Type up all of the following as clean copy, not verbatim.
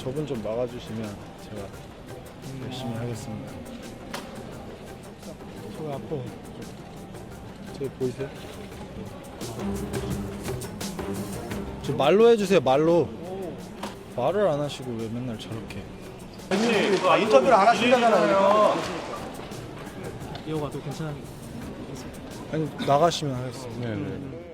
저분 좀 막아주시면 제가 열심히 하겠습니다. 저 아파. 저기 보이세요? 저 말로 해주세요. 말로. 말을 안 하시고 왜 맨날 저렇게. 인터뷰를 안 하신다잖아요. 이어가도 괜찮아요. 아니 나가시면 하겠습니다.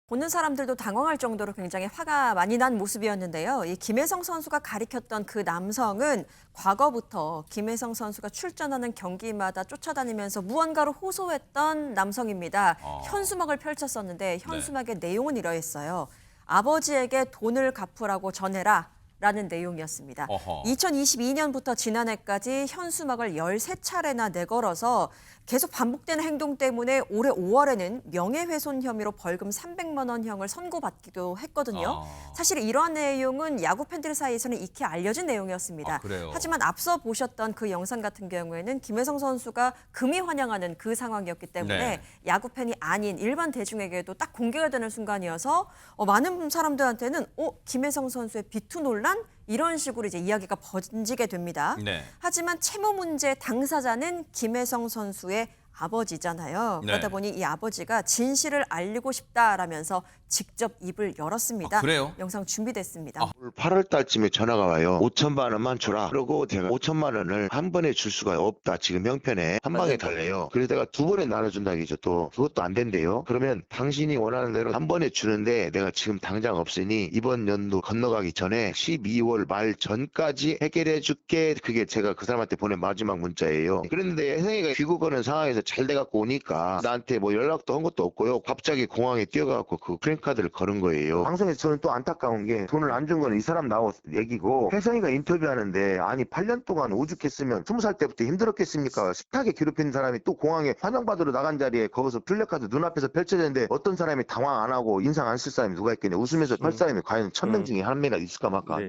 보는 사람들도 당황할 정도로 굉장히 화가 많이 난 모습이었는데요. 이 김혜성 선수가 가리켰던 그 남성은 과거부터 김혜성 선수가 출전하는 경기마다 쫓아다니면서 무언가를 호소했던 남성입니다. 현수막을 펼쳤었는데 현수막의 내용은 이러했어요. 아버지에게 돈을 갚으라고 전해라. 라는 내용이었습니다. 2022년부터 지난해까지 현수막을 13차례나 내걸어서 계속 반복되는 행동 때문에 올해 5월에는 명예훼손 혐의로 벌금 300만 원형을 선고받기도 했거든요. 사실 이러한 내용은 야구 팬들 사이에서는 익히 알려진 내용이었습니다. 하지만 앞서 보셨던 그 영상 같은 경우에는 김혜성 선수가 금이 환영하는 그 상황이었기 때문에 야구 팬이 아닌 일반 대중에게도 딱 공개가 되는 순간이어서 많은 사람들한테는 김혜성 선수의 비투 논란? 이런 식으로 이제 이야기가 번지게 됩니다. 하지만 채무 문제 당사자는 김혜성 선수의 아버지잖아요. 그러다 보니 이 아버지가 진실을 알리고 싶다라면서 직접 입을 열었습니다. 그래요? 영상 준비됐습니다. 8월 달쯤에 전화가 와요. 5천만 원만 주라. 그러고 제가 5천만 원을 한 번에 줄 수가 없다. 지금 형편에 한 방에 달래요. 그러다가 두 번에 나눠준다 이죠. 또 그것도 안 된대요. 그러면 당신이 원하는 대로 한 번에 주는데 내가 지금 당장 없으니 이번 연도 건너가기 전에 12월 말 전까지 해결해 줄게. 그게 제가 그 사람한테 보낸 마지막 문자예요. 그런데 혜성이가 귀국 오는 상황에서 잘 돼갖고 오니까 나한테 뭐 연락도 한 것도 없고요. 갑자기 공항에 뛰어가갖고 그 프랭카드를 걸은 거예요. 방송에서 저는 또 안타까운 게 돈을 안 준 거는 이 사람 나온 얘기고 혜성이가 인터뷰하는데 아니 8년 동안 오죽했으면 20살 때부터 힘들었겠습니까? 숱하게 괴롭힌 사람이 또 공항에 환영받으러 나간 자리에 거기서 플래카드 눈앞에서 펼쳐졌는데 어떤 사람이 당황 안 하고 인상 안 쓸 사람이 누가 있겠냐. 웃으면서 할 사람이 과연 1000명 중에 한 명이나 있을까 말까.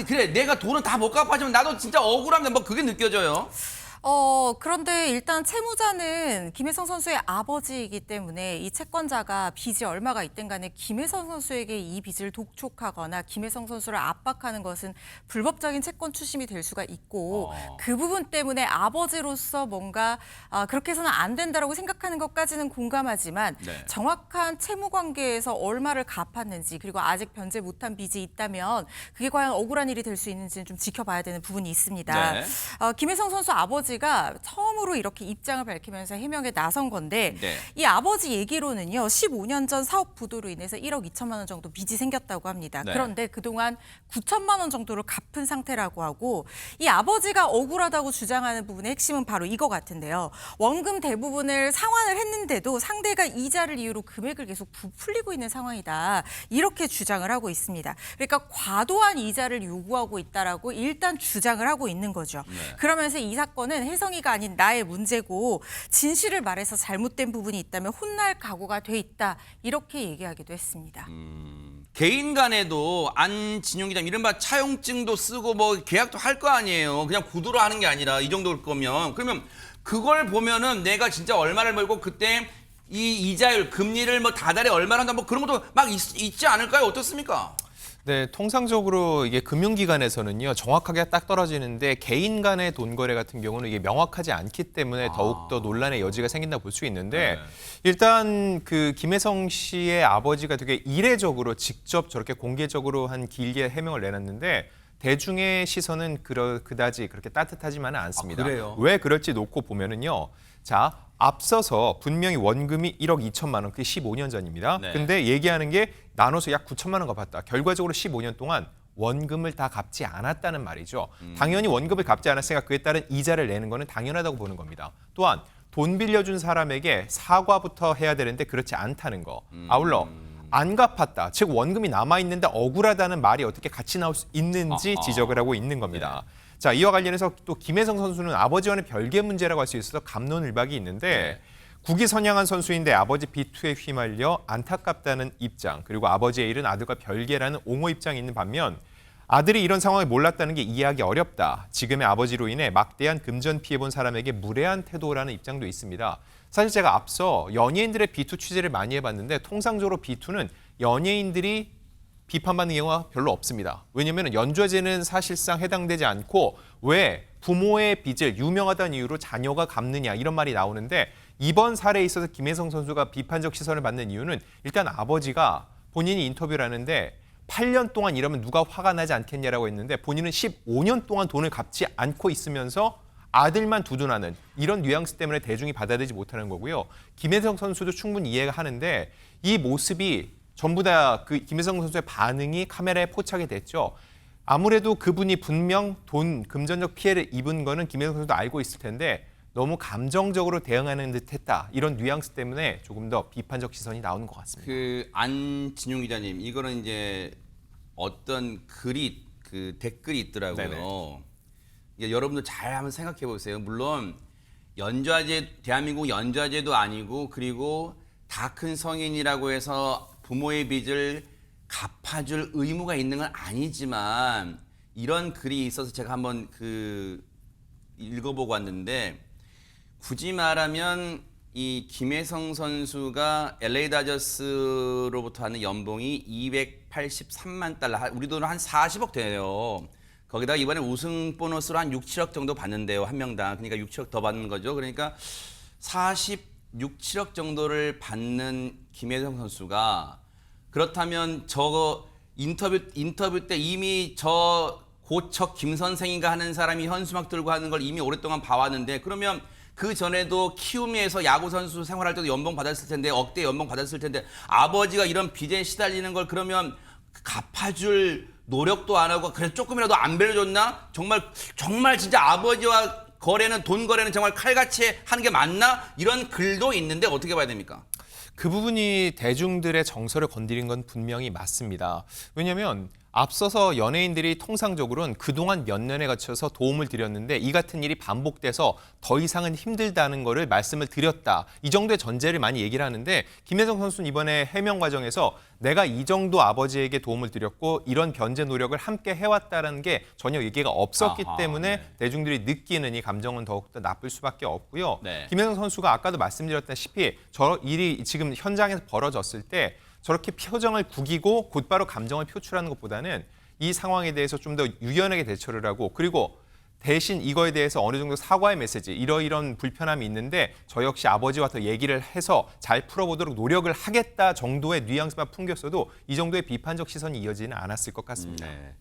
그래 내가 돈은 다 못 갚아주면 나도 진짜 억울한데 뭐 그게 느껴져요. 그런데 일단 채무자는 김혜성 선수의 아버지이기 때문에 이 채권자가 빚이 얼마가 있든 간에 김혜성 선수에게 이 빚을 독촉하거나 김혜성 선수를 압박하는 것은 불법적인 채권 추심이 될 수가 있고 그 부분 때문에 아버지로서 뭔가 그렇게 해서는 안 된다라고 생각하는 것까지는 공감하지만 정확한 채무 관계에서 얼마를 갚았는지 그리고 아직 변제 못한 빚이 있다면 그게 과연 억울한 일이 될 수 있는지는 좀 지켜봐야 되는 부분이 있습니다. 김혜성 선수 아버지가 처음으로 이렇게 입장을 밝히면서 해명에 나선 건데 이 아버지 얘기로는요. 15년 전 사업 부도로 인해서 1억 2천만 원 정도 빚이 생겼다고 합니다. 그런데 그동안 9천만 원 정도를 갚은 상태라고 하고 이 아버지가 억울하다고 주장하는 부분의 핵심은 바로 이거 같은데요. 원금 대부분을 상환을 했는데도 상대가 이자를 이유로 금액을 계속 부풀리고 있는 상황이다. 이렇게 주장을 하고 있습니다. 그러니까 과도한 이자를 요구하고 있다라고 일단 주장을 하고 있는 거죠. 그러면서 이 사건은 혜성이가 아닌 나의 문제고 진실을 말해서 잘못된 부분이 있다면 혼날 각오가 돼 있다. 이렇게 얘기하기도 했습니다. 개인 간에도 안진용기자 이른바 차용증도 쓰고 뭐 계약도 할 거 아니에요. 그냥 구두로 하는 게 아니라 이 정도일 거면 그러면 그걸 보면은 내가 진짜 얼마를 벌고 그때 이 이자율 금리를 뭐 다달에 얼마나 한다 뭐 그런 것도 막 있지 않을까요? 어떻습니까? 네, 통상적으로 이게 금융기관에서는요, 정확하게 딱 떨어지는데 개인 간의 돈 거래 같은 경우는 이게 명확하지 않기 때문에 더욱더 논란의 여지가 생긴다 볼 수 있는데 일단 그 김혜성 씨의 아버지가 되게 이례적으로 직접 저렇게 공개적으로 한 길게 해명을 내놨는데 대중의 시선은 그다지 그렇게 따뜻하지만은 않습니다. 그래요? 왜 그럴지 놓고 보면은요. 자, 앞서서 분명히 원금이 1억 2천만 원, 그게 15년 전입니다. 근데 얘기하는 게 나눠서 약 9천만 원 갚았다. 결과적으로 15년 동안 원금을 다 갚지 않았다는 말이죠. 당연히 원금을 갚지 않았으니까 그에 따른 이자를 내는 거는 당연하다고 보는 겁니다. 또한 돈 빌려준 사람에게 사과부터 해야 되는데 그렇지 않다는 거. 아울러 안 갚았다. 즉 원금이 남아있는데 억울하다는 말이 어떻게 같이 나올 수 있는지 지적을 하고 있는 겁니다. 자, 이와 관련해서 또 김혜성 선수는 아버지와는 별개 문제라고 할 수 있어서 갑론을박이 있는데 국위 선양한 선수인데 아버지 비투에 휘말려 안타깝다는 입장, 그리고 아버지의 일은 아들과 별개라는 옹호 입장이 있는 반면 아들이 이런 상황을 몰랐다는 게 이해하기 어렵다. 지금의 아버지로 인해 막대한 금전 피해본 사람에게 무례한 태도라는 입장도 있습니다. 사실 제가 앞서 연예인들의 비투 취재를 많이 해봤는데 통상적으로 비투는 연예인들이 비판받는 경우가 별로 없습니다. 왜냐하면 연좌제는 사실상 해당되지 않고 왜 부모의 빚을 유명하다는 이유로 자녀가 갚느냐 이런 말이 나오는데 이번 사례에 있어서 김혜성 선수가 비판적 시선을 받는 이유는 일단 아버지가 본인이 인터뷰를 하는데 8년 동안 이러면 누가 화가 나지 않겠냐라고 했는데 본인은 15년 동안 돈을 갚지 않고 있으면서 아들만 두둔하는 이런 뉘앙스 때문에 대중이 받아들이지 못하는 거고요. 김혜성 선수도 충분히 이해가 하는데 이 모습이 전부 다 그 김혜성 선수의 반응이 카메라에 포착이 됐죠. 아무래도 그분이 분명 금전적 피해를 입은 거는 김혜성 선수도 알고 있을 텐데 너무 감정적으로 대응하는 듯했다. 이런 뉘앙스 때문에 조금 더 비판적 시선이 나오는 것 같습니다. 그 안진용 기자님, 이거는 이제 어떤 글이 그 댓글이 있더라고요. 네네. 이게 여러분들 잘 한번 생각해 보세요. 물론 연좌제, 대한민국 연좌제도 아니고 그리고 다 큰 성인이라고 해서 부모의 빚을 갚아줄 의무가 있는 건 아니지만 이런 글이 있어서 제가 한번 읽어보고 왔는데 굳이 말하면 이 김혜성 선수가 LA 다저스로부터 하는 연봉이 283만 달러, 우리 돈으로 한 40억 돼요. 거기다가 이번에 우승 보너스로 한 6, 7억 정도 받는데요, 한 명당. 그러니까 6, 7억 더 받는 거죠. 그러니까 46, 7억 정도를 받는 김혜성 선수가 그렇다면 저 인터뷰 때 이미 저 고척 김 선생인가 하는 사람이 현수막 들고 하는 걸 이미 오랫동안 봐왔는데 그러면 그 전에도 키움에서 야구 선수 생활할 때도 연봉 받았을 텐데 억대 연봉 받았을 텐데 아버지가 이런 빚에 시달리는 걸 그러면 갚아줄 노력도 안 하고 그래서 조금이라도 안 빌려줬나? 정말 진짜 아버지와 돈 거래는 정말 칼같이 하는 게 맞나? 이런 글도 있는데 어떻게 봐야 됩니까? 그 부분이 대중들의 정서를 건드린 건 분명히 맞습니다. 왜냐하면 앞서서 연예인들이 통상적으로는 그동안 몇 년에 걸쳐서 도움을 드렸는데 이 같은 일이 반복돼서 더 이상은 힘들다는 거를 말씀을 드렸다. 이 정도의 전제를 많이 얘기를 하는데 김혜성 선수는 이번에 해명 과정에서 내가 이 정도 아버지에게 도움을 드렸고 이런 변제 노력을 함께 해왔다는 게 전혀 얘기가 없었기 때문에 네. 대중들이 느끼는 이 감정은 더욱더 나쁠 수밖에 없고요. 네. 김혜성 선수가 아까도 말씀드렸다시피 저 일이 지금 현장에서 벌어졌을 때 저렇게 표정을 구기고 곧바로 감정을 표출하는 것보다는 이 상황에 대해서 좀 더 유연하게 대처를 하고 그리고 대신 이거에 대해서 어느 정도 사과의 메시지 이런 불편함이 있는데 저 역시 아버지와 더 얘기를 해서 잘 풀어보도록 노력을 하겠다 정도의 뉘앙스만 풍겼어도 이 정도의 비판적 시선이 이어지는 않았을 것 같습니다. 네.